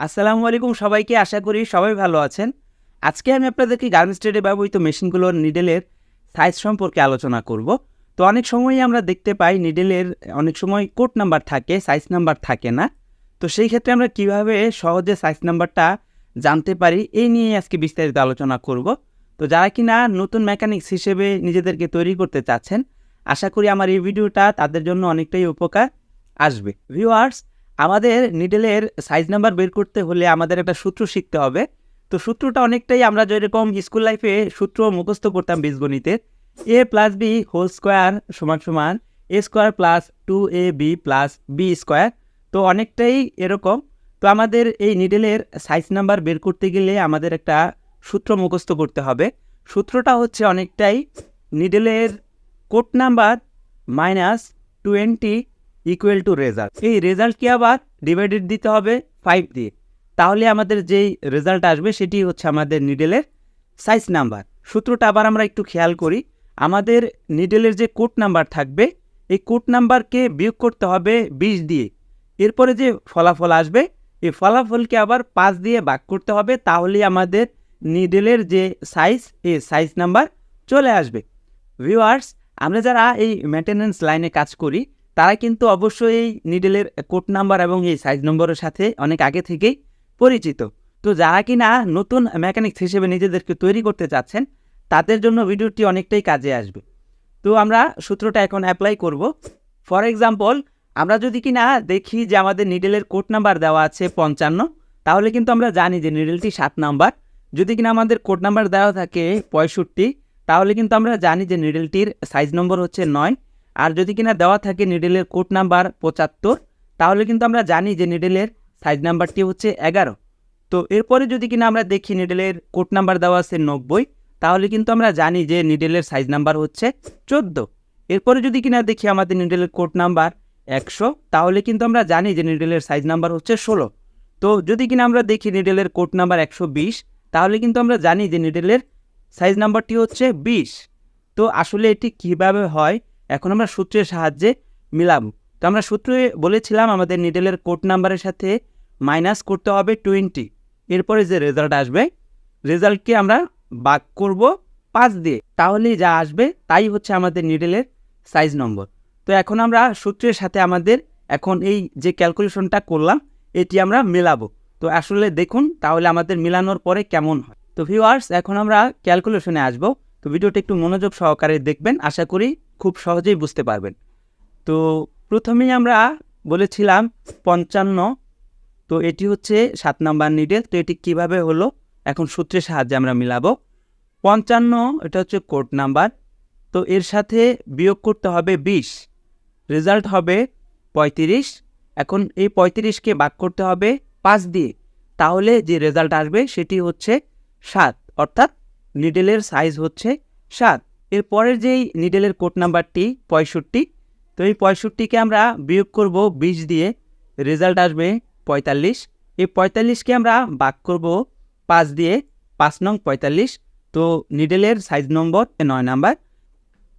আসসালামু আলাইকুম সবাইকে, আশা করি সবাই ভালো আছেন। আজকে আমি আপনাদেরকে গার্মেন্টস ট্রেডে ব্যবহৃত মেশিনগুলোর নিডেলের সাইজ সম্পর্কে আলোচনা করব। তো অনেক সময়ই আমরা দেখতে পাই নিডেলের অনেক সময় কোড নাম্বার থাকে, সাইজ নাম্বার থাকে না। তো সেই ক্ষেত্রে আমরা কিভাবে সহজে সাইজ নাম্বারটা জানতে পারি, এই নিয়ে আজকে বিস্তারিত আলোচনা করব। তো যারা কিনা নতুন মেকানিক্স হিসেবে নিজেদেরকে তৈরি করতে চাচ্ছেন, আশা করি আমার এই ভিডিওটা তাদের জন্য অনেকটাই উপকার আসবে। ভিউয়ার্স, আমাদের নিডেলের সাইজ নাম্বার বের করতে হলে আমাদের একটা সূত্র শিখতে হবে। তো সূত্রটা অনেকটাই আমরা যেরকম স্কুল লাইফে সূত্র মুখস্থ করতাম বীজগণিতের, a plus B whole square সমান সমান a square plus 2ab plus B square. তো অনেকটাই এরকম। তো আমাদের এই নিডেলের সাইজ নাম্বার বের করতে গেলে আমাদের একটা সূত্র মুখস্থ করতে হবে। সূত্রটা হচ্ছে অনেকটাই নিডেলের code number minus 20 equal to result. এই রেজাল্টকে আবার ডিভাইডেড দিতে হবে 5 দিয়ে, তাহলে আমাদের যেই রেজাল্ট আসবে সেটি হচ্ছে আমাদের নিডেলের সাইজ নাম্বার। সূত্রটা আবার আমরা একটু খেয়াল করি। আমাদের নিডেলের যে কোড নাম্বার থাকবে, এই কোড নাম্বারকে বিয়োগ করতে হবে 20 দিয়ে। এরপরে যে ফলাফল আসবে, এই ফলাফলকে আবার 5 দিয়ে ভাগ করতে হবে, তাহলেই আমাদের নিডেলের যে সাইজ, এই সাইজ নাম্বার চলে আসবে। ভিউয়ার্স, আমরা যারা এই মেইনটেনেন্স লাইনে কাজ করি তারা কিন্তু অবশ্যই এই নিডেলের কোড নাম্বার এবং এই সাইজ নম্বরের সাথে অনেক আগে থেকেই পরিচিত। তো যারা কিনা নতুন মেকানিক্স হিসেবে নিজেদেরকে তৈরি করতে চাচ্ছেন তাদের জন্য ভিডিওটি অনেকটাই কাজে আসবে। তো আমরা সূত্রটা এখন অ্যাপ্লাই করব। ফর এক্সাম্পল, আমরা যদি কিনা দেখি যে আমাদের নিডেলের কোড নাম্বার দেওয়া আছে 55, তাহলে কিন্তু আমরা জানি যে নিডেলটি 7 নাম্বার। যদি কিনা আমাদের কোড নাম্বার দেওয়া থাকে 65, তাহলে কিন্তু আমরা জানি যে নিডেলটির সাইজ নম্বর হচ্ছে 9। আর যদি কিনা দেওয়া থাকে নিডেলের কোড নাম্বার 75, তাহলে কিন্তু আমরা জানি যে নিডেলের সাইজ নাম্বারটি হচ্ছে 11। তো এরপরে যদি কিনা আমরা দেখি নিডেলের কোড নাম্বার দেওয়া আছে 90, তাহলে কিন্তু আমরা জানি যে নিডেলের সাইজ নাম্বার হচ্ছে 14। এরপরে যদি কিনা দেখি আমাদের নিডেলের কোড নাম্বার 100, তাহলে কিন্তু আমরা জানি যে নিডেলের সাইজ নাম্বার হচ্ছে 16। তো যদি কিনা আমরা দেখি নিডেলের কোড নাম্বার 120, তাহলে কিন্তু আমরা জানি যে নিডেলের সাইজ নাম্বারটি হচ্ছে 20। তো আসলে এটি কিভাবে হয় এখন আমরা সূত্রের সাহায্যে মিলাব। তো আমরা সূত্রে বলেছিলাম আমাদের নিডেলের কোড নাম্বারের সাথে মাইনাস করতে হবে 20। এরপরে যে রেজাল্ট আসবে, রেজাল্টকে আমরা ভাগ করব 5 দিয়ে, তাহলেই যা আসবে তাই হচ্ছে আমাদের নিডেলের সাইজ নম্বর। তো এখন আমরা সূত্রের সাথে আমাদের এখন এই যে ক্যালকুলেশনটা করলাম এটি আমরা মেলাবো। তো আসলে দেখুন তাহলে আমাদের মেলানোর পরে কেমন হয়। তো ভিউয়ার্স, এখন আমরা ক্যালকুলেশনে আসব। তো ভিডিওটা একটু মনোযোগ সহকারে দেখবেন, আশা করি খুব সহজেই বুঝতে পারবেন। তো প্রথমেই আমরা বলেছিলাম 55, তো এটি হচ্ছে 7 নাম্বার নিডেল। তো এটি কিভাবে হলো এখন সূত্রের সাহায্যে আমরা মিলাবো। 55 এটা হচ্ছে কোড নাম্বার, তো এর সাথে বিয়োগ করতে হবে 20, রেজাল্ট হবে 35। এখন এই 35কে ভাগ করতে হবে 5 দিয়ে, তাহলে যে রেজাল্ট আসবে সেটি হচ্ছে 7, অর্থাৎ নিডেলের সাইজ হচ্ছে 7। এরপরের যেই নিডেলের কোড নাম্বারটি 65, তো এই 65কে আমরা বিয়োগ করব 20 দিয়ে, রেজাল্ট আসবে 45। এই 45কে আমরা ভাগ করব 5 দিয়ে, 5 নং 45। তো নিডেলের সাইজ নম্বর 9 নাম্বার।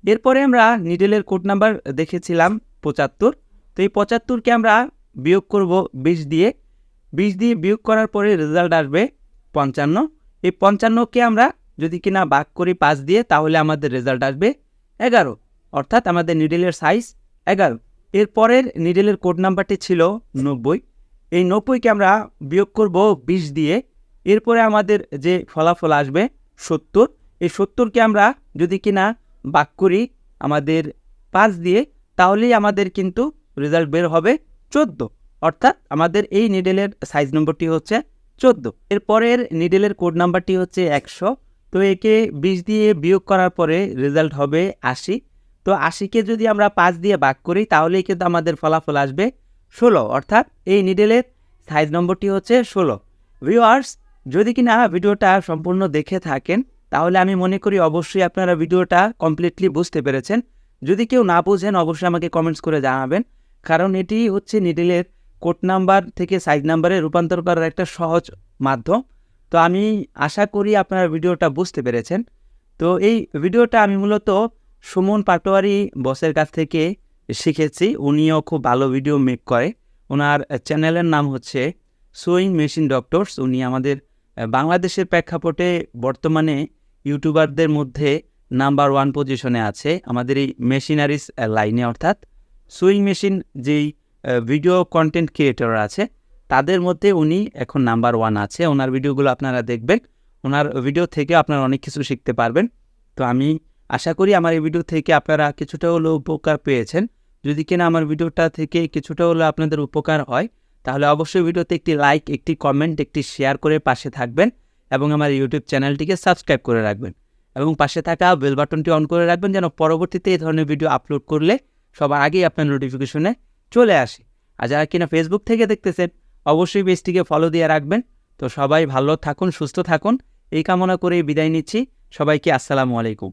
এরপরে আমরা নিডেলের কোড নাম্বার দেখেছিলাম 75, তো এই 75কে আমরা বিয়োগ করব 20 দিয়ে, 20 দিয়ে বিয়োগ করার পরে রেজাল্ট আসবে 55। এই 55কে আমরা যদি কিনা ভাগ করি 5 দিয়ে, তাহলে আমাদের রেজাল্ট আসবে 11, অর্থাৎ আমাদের নিডেলের সাইজ 11। এরপরের নিডেলের কোড নাম্বারটি ছিল 90, এই 90কে আমরা বিয়োগ করব 20 দিয়ে, এরপরে আমাদের যে ফলাফল আসবে 70। এই 70কে আমরা যদি কিনা ভাগ করি আমাদের 5 দিয়ে, তাহলেই আমাদের কিন্তু রেজাল্ট বের হবে 14, অর্থাৎ আমাদের এই নিডেলের সাইজ নম্বরটি হচ্ছে 14। এরপরের নিডেলের কোড নাম্বারটি হচ্ছে 100, তো একে 20 দিয়ে বিয়োগ করার পরে রেজাল্ট হবে 80। তো 80কে যদি আমরা 5 দিয়ে ভাগ করি, তাহলেই কিন্তু আমাদের ফলাফল আসবে 16, অর্থাৎ এই নিডেলের সাইজ নম্বরটি হচ্ছে 16। ভিউয়ার্স, যদি কিনা ভিডিওটা সম্পূর্ণ দেখে থাকেন, তাহলে আমি মনে করি অবশ্যই আপনারা ভিডিওটা কমপ্লিটলি বুঝতে পেরেছেন। যদি কেউ না বুঝেন অবশ্যই আমাকে কমেন্টস করে জানাবেন, কারণ এটি হচ্ছে নিডেলের কোড নাম্বার থেকে সাইজ নাম্বারে রূপান্তর করার একটা সহজ মাধ্যম। তো আমি আশা করি আপনারা ভিডিওটা বুঝতে পেরেছেন। তো এই ভিডিওটা আমি মূলত সুমন পাটোয়ারি বসের কাছ থেকে শিখেছি। উনিও খুব ভালো ভিডিও মেক করে। ওনার চ্যানেলের নাম হচ্ছে সুইং মেশিন ডক্টরস। উনি আমাদের বাংলাদেশের প্রেক্ষাপটে বর্তমানে ইউটিউবারদের মধ্যে নাম্বার 1 পজিশনে আছে আমাদের এই মেশিনারিজ লাইনে, অর্থাৎ সুইং মেশিন যেই ভিডিও কন্টেন্ট ক্রিয়েটর আছে তাদের মধ্যে উনি এখন নাম্বার 1 আছে। ওনার ভিডিওগুলো আপনারা দেখবেন, ওনার ভিডিও থেকে আপনারা অনেক কিছু শিখতে পারবেন। তো আমি আশা করি আমার এই ভিডিও থেকে আপনারা কিছুটা হলেও উপকার পেয়েছেন। যদি কিনা আমার ভিডিওটা থেকে কিছুটা হলেও আপনাদের উপকার হয়, তাহলে অবশ্যই ভিডিওতে একটি লাইক, একটি কমেন্ট, একটি শেয়ার করে পাশে থাকবেন এবং আমার ইউটিউব চ্যানেলটিকে সাবস্ক্রাইব করে রাখবেন এবং পাশে থাকা বেল বাটনটি অন করে রাখবেন, যেন পরবর্তীতে এই ধরনের ভিডিও আপলোড করলে সবার আগেই আপনার নোটিফিকেশনে চলে আসে। আর যারা কিনা ফেসবুক থেকে দেখতেছেন, অবশ্যই পেজটিকে ফলো দিয়ে রাখবেন। তো সবাই ভালো থাকুন, সুস্থ থাকুন, এই কামনা করে বিদায় নিচ্ছি। সবাইকে আসসালামু আলাইকুম।